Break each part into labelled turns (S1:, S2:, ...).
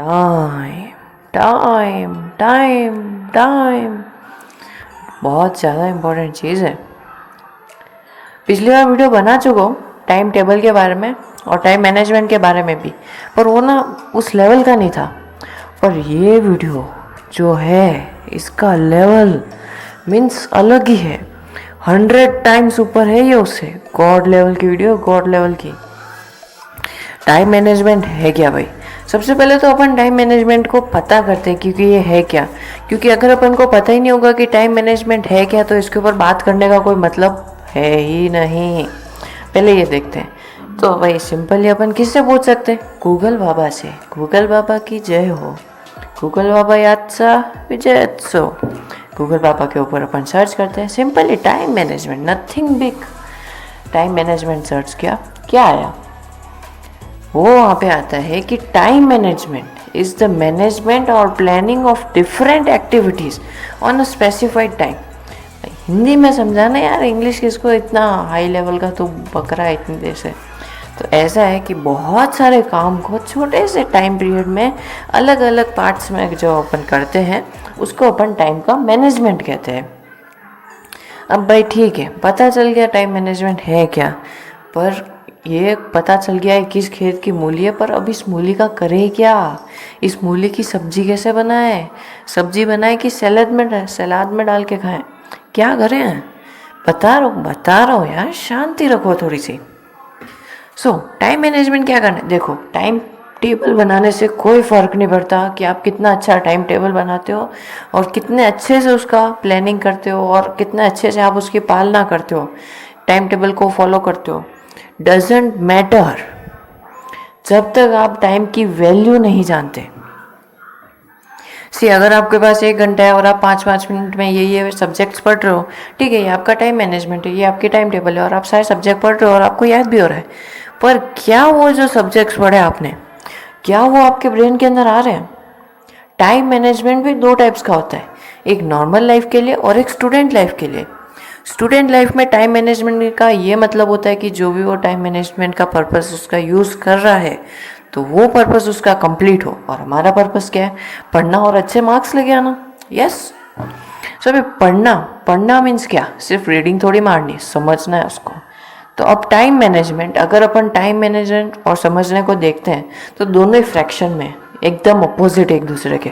S1: Time time time time बहुत ज़्यादा important चीज़ है। पिछली बार वीडियो बना चुका हूँ टाइम टेबल के बारे में और टाइम मैनेजमेंट के बारे में भी, पर वो ना उस लेवल का नहीं था। पर ये वीडियो जो है इसका लेवल मीन्स अलग ही है, 100 टाइम्स ऊपर है ये उससे। गॉड लेवल की वीडियो, गॉड लेवल की। टाइम मैनेजमेंट है क्या भाई? सबसे पहले तो अपन टाइम मैनेजमेंट को पता करते हैं, क्योंकि ये है क्या। क्योंकि अगर अपन को पता ही नहीं होगा कि टाइम मैनेजमेंट है क्या, तो इसके ऊपर बात करने का कोई मतलब है ही नहीं। पहले ये देखते हैं। तो भाई सिंपली अपन किससे पूछ सकते हैं? गूगल बाबा से। गूगल बाबा की जय हो। गूगल बाबा यात्सा विजयोत्सव। गूगल बाबा के ऊपर अपन सर्च करते हैं simply time management, nothing big. Time management search किया, क्या आया? वो वहाँ पे आता है कि time management is the management और planning of different activities on a specified time. Hindi में समझाना यार, इंग्लिश किसको इतना हाई लेवल का तो बकरा है इतनी देर से। तो ऐसा है कि बहुत सारे काम को छोटे से टाइम पीरियड में अलग अलग पार्ट्स में जो अपन करते हैं उसको अपन टाइम का मैनेजमेंट कहते हैं। अब भाई ठीक है, पता चल गया टाइम मैनेजमेंट है क्या, पर ये पता चल गया है किस खेत की मूली है, पर अब इस मूली का करें क्या? इस मूली की सब्जी कैसे बनाए? सब्जी बनाए कि सलाद में डाल के खाएं? क्या करें? बता रहा हूँ यार, शांति रखो थोड़ी सी। टाइम मैनेजमेंट क्या करना है? देखो, टाइम टेबल बनाने से कोई फ़र्क नहीं पड़ता कि आप कितना अच्छा टाइम टेबल बनाते हो और कितने अच्छे से उसका प्लानिंग करते हो और कितने अच्छे से आप उसकी पालना करते हो, टाइम टेबल को फॉलो करते हो। डजेंट मैटर जब तक आप टाइम की वैल्यू नहीं जानते। अगर आपके पास 1 घंटा है और आप 5-5 मिनट में ये सब्जेक्ट्स पढ़ रहे हो, ठीक है, ये आपका टाइम मैनेजमेंट है, ये आपकी टाइम टेबल है और आप सारे सब्जेक्ट पढ़ रहे हो और आपको याद भी हो रहा है। पर क्या वो जो सब्जेक्ट्स पढ़े आपने, क्या वो आपके ब्रेन के अंदर आ रहे हैं? टाइम मैनेजमेंट भी 2 टाइप्स का होता है, एक नॉर्मल लाइफ के लिए और एक स्टूडेंट लाइफ के लिए। स्टूडेंट लाइफ में टाइम मैनेजमेंट का ये मतलब होता है कि जो भी वो टाइम मैनेजमेंट का पर्पस उसका यूज़ कर रहा है तो वो पर्पस उसका कंप्लीट हो। और हमारा पर्पस क्या है? पढ़ना और अच्छे मार्क्स लेके आना। यस। अभी पढ़ना मीन्स क्या? सिर्फ रीडिंग थोड़ी मारनी, समझना है उसको। तो अब टाइम मैनेजमेंट, अगर अपन टाइम मैनेजमेंट और समझने को देखते हैं तो दोनों ही फ्रैक्शन में एकदम अपोजिट एक दूसरे के।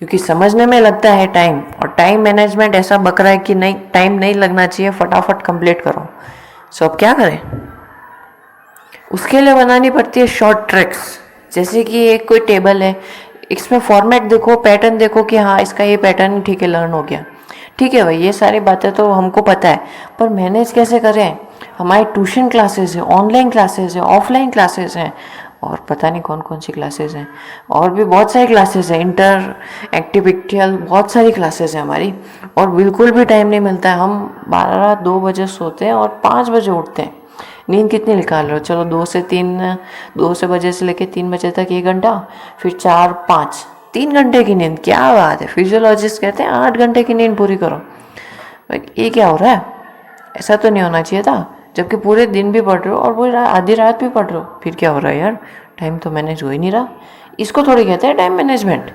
S1: क्योंकि समझने में लगता है टाइम, और टाइम मैनेजमेंट ऐसा बक रहा है कि नहीं, टाइम नहीं लगना चाहिए, फटाफट कंप्लीट करो। अब क्या करें? उसके लिए बनानी पड़ती है शॉर्ट ट्रिक्स। जैसे कि एक कोई टेबल है, इसमें फॉर्मेट देखो, पैटर्न देखो कि हाँ इसका ये पैटर्न ठीक है, लर्न हो गया। ठीक है भाई, ये सारी बातें तो हमको पता है, पर मैनेज कैसे करें? हमारी ट्यूशन क्लासेस है, ऑनलाइन क्लासेस है, ऑफलाइन क्लासेस हैं, और पता नहीं कौन कौन सी क्लासेस हैं, और भी बहुत सारी क्लासेस हैं, इंटर एक्टिविटियल, बहुत सारी क्लासेस हैं हमारी, और बिल्कुल भी टाइम नहीं मिलता है। हम 12-2 बजे सोते हैं और 5 बजे उठते हैं। नींद कितनी निकाल रहे हो? चलो 2 बजे से लेके 3 बजे तक 1 घंटा, फिर 4-5, 3 घंटे की नींद। क्या बात है, फिजियोलॉजिस्ट कहते हैं 8 घंटे की नींद पूरी करो। भाई ये क्या हो रहा है? ऐसा तो नहीं होना चाहिए था, जबकि पूरे दिन भी पढ़ रहे हो और पूरी आधी रात भी पढ़ रहे हो। फिर क्या हो रहा है यार? टाइम तो मैनेज हो ही नहीं रहा। इसको थोड़ी कहते हैं टाइम मैनेजमेंट।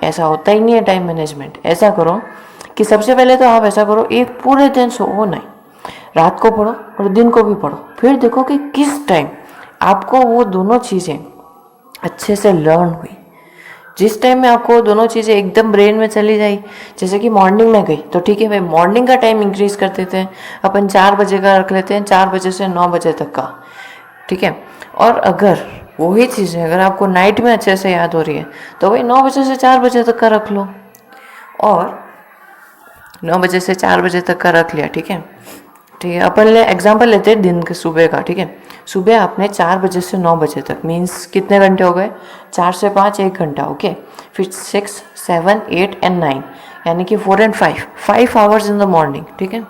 S1: ऐसा होता ही नहीं है टाइम मैनेजमेंट। ऐसा करो कि सबसे पहले तो आप ऐसा करो, एक पूरे दिन सो नहीं, रात को पढ़ो और दिन को भी पढ़ो, फिर देखो कि किस टाइम आपको वो दोनों चीज़ें अच्छे से लर्न हुई। जिस टाइम में आपको दोनों चीज़ें एकदम ब्रेन में चली जाए, जैसे कि मॉर्निंग में गई तो ठीक है भाई, मॉर्निंग का टाइम इंक्रीज कर देते हैं, अपन 4 बजे का रख लेते हैं, 4 बजे से 9 बजे तक का, ठीक है। और अगर वही चीज़ें अगर आपको नाइट में अच्छे से याद हो रही है तो भाई 9 बजे से 4 बजे तक का रख लो, और 9 बजे से 4 बजे तक का रख लिया, ठीक है। ठीक है, अपन एग्जाम्पल लेते हैं दिन के सुबह का, ठीक है। सुबह आपने 4 बजे से 9 बजे तक, मीन्स कितने घंटे हो गए? 4 से 5 1 घंटा, ओके। फिर 6, 7, 8 एंड 9, यानी कि 4 and 5 hours in the morning, ठीक है।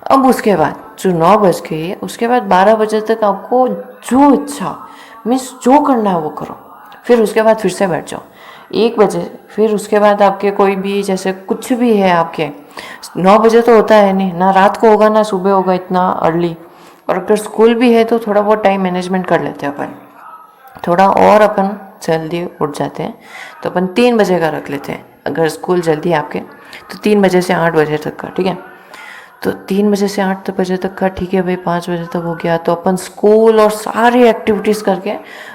S1: अब उसके बाद जो 9 बज गई है, उसके बाद 12 बजे तक आपको जो इच्छा, मीन्स जो करना है वो करो। फिर उसके बाद फिर से बैठ जाओ 1 बजे। फिर उसके बाद आपके कोई भी, जैसे कुछ भी है आपके, 9 बजे तो होता है नहीं, ना रात को होगा ना सुबह होगा इतना अर्ली। और अगर स्कूल भी है तो थोड़ा बहुत टाइम मैनेजमेंट कर लेते हैं अपन, थोड़ा और अपन जल्दी उठ जाते हैं तो अपन 3 बजे का रख लेते हैं। अगर स्कूल जल्दी है आपके तो 3 बजे से 8 बजे तक का, ठीक है। तो 3 बजे से 8 बजे तक का, ठीक है भाई, 5 बजे तक हो गया। तो अपन स्कूल और सारी एक्टिविटीज़ करके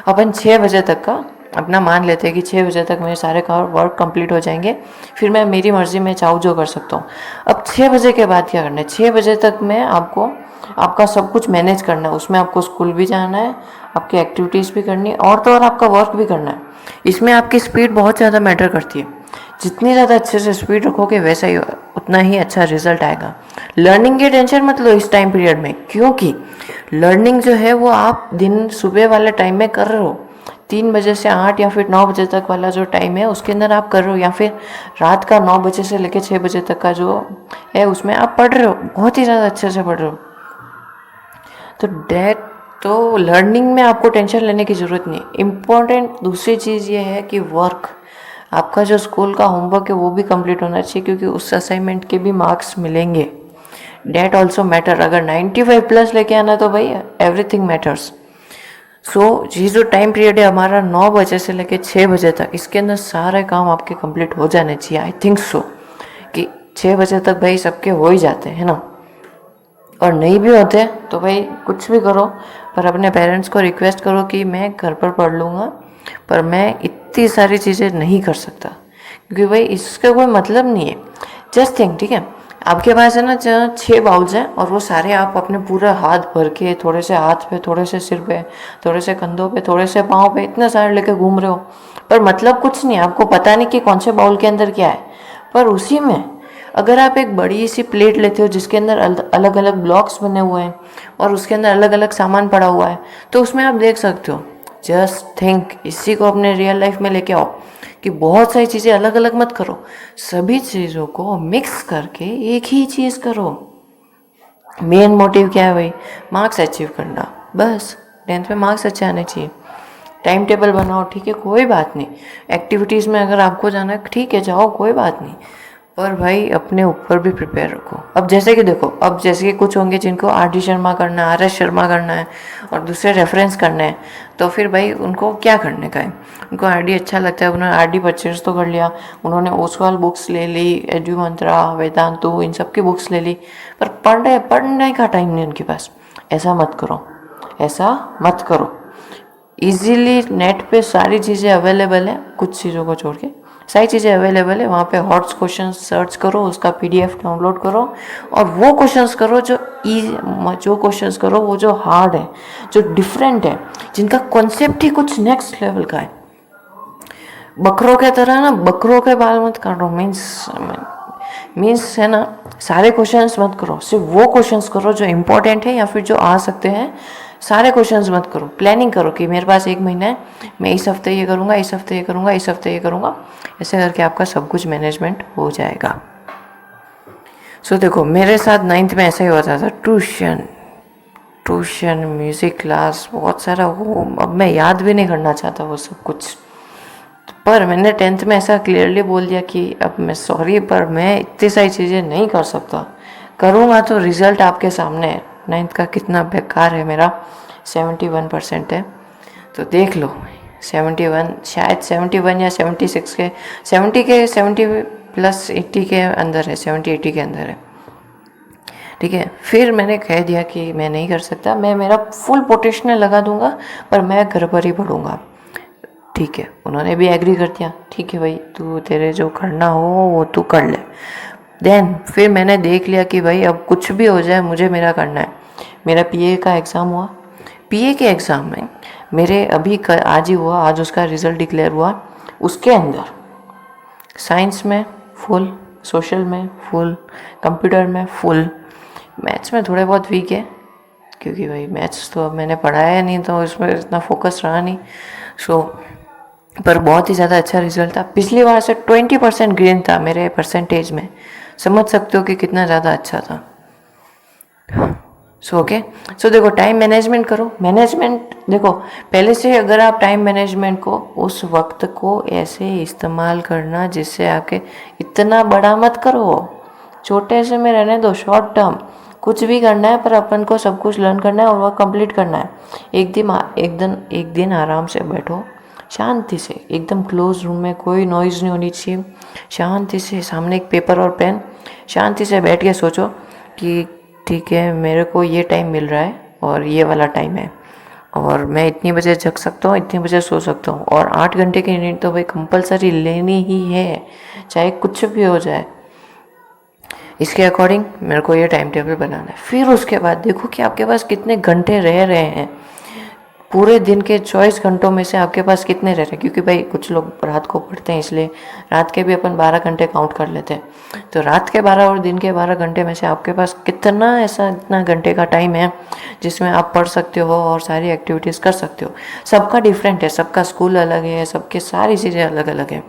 S1: अपन 6 बजे तक का अपना मान लेते हैं कि 6 बजे तक मेरे सारे वर्क कंप्लीट हो जाएंगे। फिर मैं मेरी मर्ज़ी में चाहूँ जो कर सकता हूँ। अब 6 बजे के बाद क्या करना है, 6 बजे तक में आपको आपका सब कुछ मैनेज करना है। उसमें आपको स्कूल भी जाना है, आपकी एक्टिविटीज़ भी करनी है, और तो और आपका वर्क भी करना है। इसमें आपकी स्पीड बहुत ज़्यादा मैटर करती है। जितनी ज़्यादा अच्छे से स्पीड रखोगे वैसा ही उतना ही अच्छा रिजल्ट आएगा। लर्निंग की टेंशन मत लो इस टाइम पीरियड में, क्योंकि लर्निंग जो है वो आप दिन सुबह वाले टाइम में कर रहे हो। 3 बजे से 8 या फिर 9 बजे तक वाला जो टाइम है उसके अंदर आप कर रहे हो, या फिर रात का 9 बजे से लेकर 6 बजे तक का जो है उसमें आप पढ़ रहे हो, बहुत ही ज़्यादा अच्छे से पढ़ रहे हो। तो लर्निंग में आपको टेंशन लेने की ज़रूरत नहीं। इम्पॉर्टेंट दूसरी चीज़ ये है कि वर्क, आपका जो स्कूल का होमवर्क है वो भी कंप्लीट होना चाहिए, क्योंकि उस असाइनमेंट के भी मार्क्स मिलेंगे। Date also matter. अगर 95+ लेके आना तो भाई एवरीथिंग मैटर्स। ये जो टाइम पीरियड है हमारा 9 बजे से लेके 6 बजे तक, इसके अंदर सारे काम आपके कंप्लीट हो जाने चाहिए। आई थिंक सो कि 6 बजे तक भाई सबके हो ही जाते हैं ना। और नहीं भी होते तो भाई कुछ भी करो, पर अपने पेरेंट्स को रिक्वेस्ट करो कि मैं घर पर पढ़ लूँगा, पर मैं इतनी सारी चीज़ें नहीं कर सकता, क्योंकि भाई इसका कोई मतलब नहीं है। जस्ट थिंक, ठीक है, आपके पास है ना 6 बाउल्स हैं और वो सारे आप अपने पूरा हाथ भर के, थोड़े से हाथ पे, थोड़े से सिर पे, थोड़े से कंधों पे, थोड़े से पाँव पे, इतने सारे लेके घूम रहे हो, पर मतलब कुछ नहीं। आपको पता नहीं कि कौन से बाउल के अंदर क्या है। पर उसी में अगर आप एक बड़ी सी प्लेट लेते हो जिसके अंदर अलग अलग ब्लॉक्स बने हुए हैं और उसके अंदर अलग अलग सामान पड़ा हुआ है, तो उसमें आप देख सकते हो। जस्ट थिंक, इसी को अपने रियल लाइफ में लेके आओ कि बहुत सारी चीज़ें अलग अलग मत करो, सभी चीज़ों को मिक्स करके एक ही चीज़ करो। मेन मोटिव क्या है भाई, मार्क्स अचीव करना, बस 10th में मार्क्स अच्छे आने चाहिए। टाइम टेबल बनाओ, ठीक है, कोई बात नहीं। एक्टिविटीज़ में अगर आपको जाना है, ठीक है, जाओ, कोई बात नहीं, पर भाई अपने ऊपर भी प्रिपेयर रखो। अब जैसे कि देखो, अब जैसे कि कुछ होंगे जिनको RD शर्मा करना है, RS शर्मा करना है और दूसरे रेफरेंस करने हैं, तो फिर भाई उनको क्या करने का है। उनको RD अच्छा लगता है, उन्होंने RD परचेज तो कर लिया, उन्होंने ओसवाल बुक्स ले ली, एडू मंत्रा, वेदांतु, इन सब की बुक्स ले ली, पर पढ़ने का टाइम नहीं उनके पास। ऐसा मत करो, ऐसा मत करो। इजीली नेट पे सारी चीज़ें अवेलेबल है, कुछ चीज़ों को छोड़ के सारी चीज़ें अवेलेबल है। वहाँ पे हॉट्स क्वेश्चन सर्च करो, उसका PDF डाउनलोड करो और वो क्वेश्चंस करो जो क्वेश्चंस करो वो जो हार्ड है, जो डिफरेंट है, जिनका कॉन्सेप्ट ही कुछ नेक्स्ट लेवल का है। बकरों के तरह ना, बकरों के बाल मत काटो, मीन्स है ना, सारे क्वेश्चंस मत करो, सिर्फ वो क्वेश्चंस करो जो इम्पोर्टेंट है या फिर जो आ सकते हैं। सारे क्वेश्चंस मत करो। प्लानिंग करो कि मेरे पास 1 महीना है, मैं इस हफ्ते ये करूँगा, इस हफ्ते ये करूँगा, इस हफ्ते ये करूँगा। ऐसे करके आपका सब कुछ मैनेजमेंट हो जाएगा। देखो, मेरे साथ 9th में ऐसा ही होता था। ट्यूशन, म्यूज़िक क्लास, बहुत सारा, वो अब मैं याद भी नहीं करना चाहता वो सब कुछ। पर मैंने 10th में ऐसा क्लियरली बोल दिया कि अब मैं सॉरी, पर मैं इतनी सारी चीज़ें नहीं कर सकता। करूँगा तो रिज़ल्ट आपके सामने है। 9th का कितना बेकार है मेरा, 71% है, तो देख लो। 71, शायद 71 या 76 के, 70 के अंदर है, 70-80 के अंदर है, ठीक है। फिर मैंने कह दिया कि मैं नहीं कर सकता, मैं मेरा फुल पोटेंशियल लगा दूंगा, पर मैं घर पर ही पढ़ूंगा, ठीक है। उन्होंने भी एग्री कर दिया, ठीक है भाई, तू तेरे जो करना हो वो तू कर ले। देन फिर मैंने देख लिया कि भाई अब कुछ भी हो जाए मुझे मेरा करना है। मेरा PA का एग्ज़ाम हुआ। PA के एग्ज़ाम में मेरे आज ही हुआ, आज उसका रिज़ल्ट डिक्लेयर हुआ। उसके अंदर साइंस में फुल, सोशल में फुल, कंप्यूटर में फुल, मैथ्स में थोड़े बहुत वीक है, क्योंकि भाई मैथ्स तो अब मैंने पढ़ाया नहीं तो इसमें इतना फोकस रहा नहीं। पर बहुत ही ज़्यादा अच्छा रिजल्ट था। पिछली बार से 20% ग्रेन था मेरे परसेंटेज में। समझ सकते हो कि कितना ज़्यादा अच्छा था। ओके, देखो, टाइम मैनेजमेंट करो। मैनेजमेंट देखो, पहले से अगर आप टाइम मैनेजमेंट को, उस वक्त को ऐसे इस्तेमाल करना जिससे आपके, इतना बड़ा मत करो, छोटे से में रहने दो। शॉर्ट टर्म कुछ भी करना है, पर अपन को सब कुछ लर्न करना है और वह कंप्लीट करना है। एक दिन आराम से बैठो, शांति से, एकदम क्लोज रूम में, कोई नॉइज़ नहीं होनी चाहिए। शांति से सामने एक पेपर और पेन, शांति से बैठ के सोचो कि ठीक है, मेरे को ये टाइम मिल रहा है और ये वाला टाइम है, और मैं इतनी बजे जग सकता हूँ, इतनी बजे सो सकता हूँ, और 8 घंटे की नींद तो भाई कंपलसरी लेनी ही है, चाहे कुछ भी हो जाए। इसके अकॉर्डिंग मेरे को ये टाइम टेबल बनाना है। फिर उसके बाद देखो कि आपके पास कितने घंटे रह रहे हैं, पूरे दिन के 24 घंटों में से आपके पास कितने रह रहे हैं, क्योंकि भाई कुछ लोग रात को पढ़ते हैं, इसलिए रात के भी अपन 12 घंटे काउंट कर लेते हैं। तो रात के 12 और दिन के 12 घंटे में से आपके पास कितना ऐसा इतना घंटे का टाइम है जिसमें आप पढ़ सकते हो और सारी एक्टिविटीज़ कर सकते हो। सबका डिफरेंट है, सबका स्कूल अलग है, सबके सारी चीज़ें अलग अलग हैं,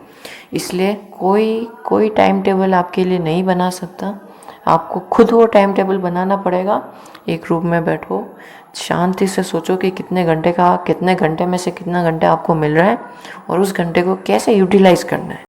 S1: इसलिए कोई टाइम टेबल आपके लिए नहीं बना सकता। आपको खुद वो टाइम टेबल बनाना पड़ेगा। एक रूम में बैठो, शांति से सोचो कि कितने घंटे में से कितना घंटे आपको मिल रहा है और उस घंटे को कैसे यूटिलाइज करना है।